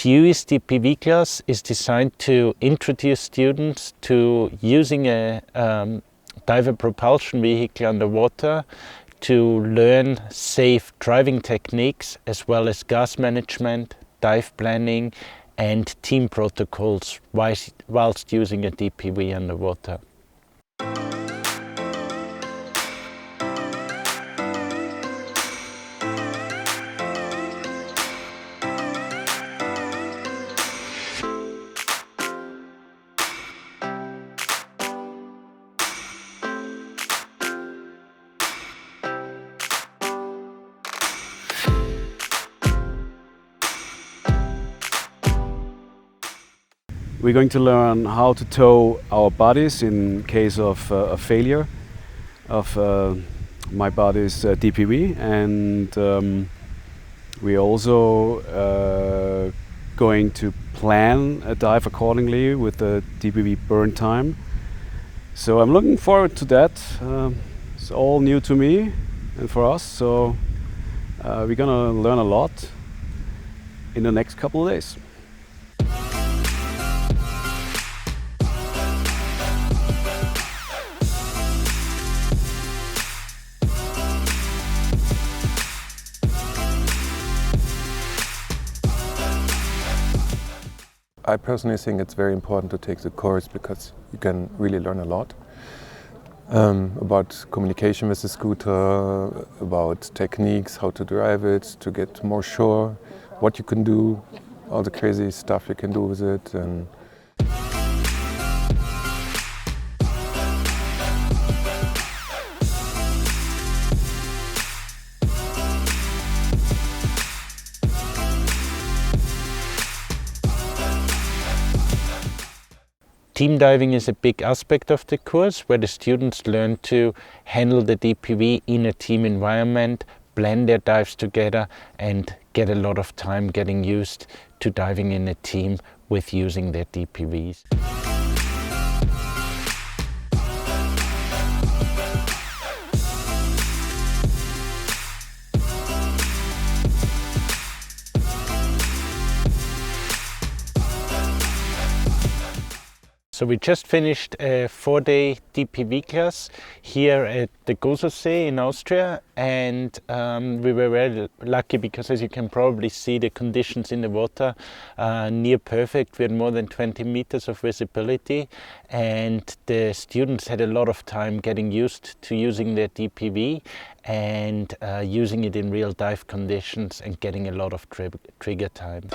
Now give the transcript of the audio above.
GUE's DPV class is designed to introduce students to using a diver propulsion vehicle underwater, to learn safe driving techniques as well as gas management, dive planning and team protocols whilst using a DPV underwater. We're going to learn how to tow our bodies in case of a failure of my body's DPV, and we're also going to plan a dive accordingly with the DPV burn time. So I'm looking forward to that. It's all new to me and for us, so we're gonna learn a lot in the next couple of days. I personally think it's very important to take the course because you can really learn a lot about communication with the scooter, about techniques, how to drive it, to get more sure what you can do, all the crazy stuff you can do with it. And team diving is a big aspect of the course, where the students learn to handle the DPV in a team environment, plan their dives together and get a lot of time getting used to diving in a team with using their DPVs. So we just finished a 4-day DPV class here at the GUE in Austria, and we were very lucky because, as you can probably see, the conditions in the water are near perfect. We had more than 20 meters of visibility, and the students had a lot of time getting used to using their DPV and using it in real dive conditions and getting a lot of trigger time.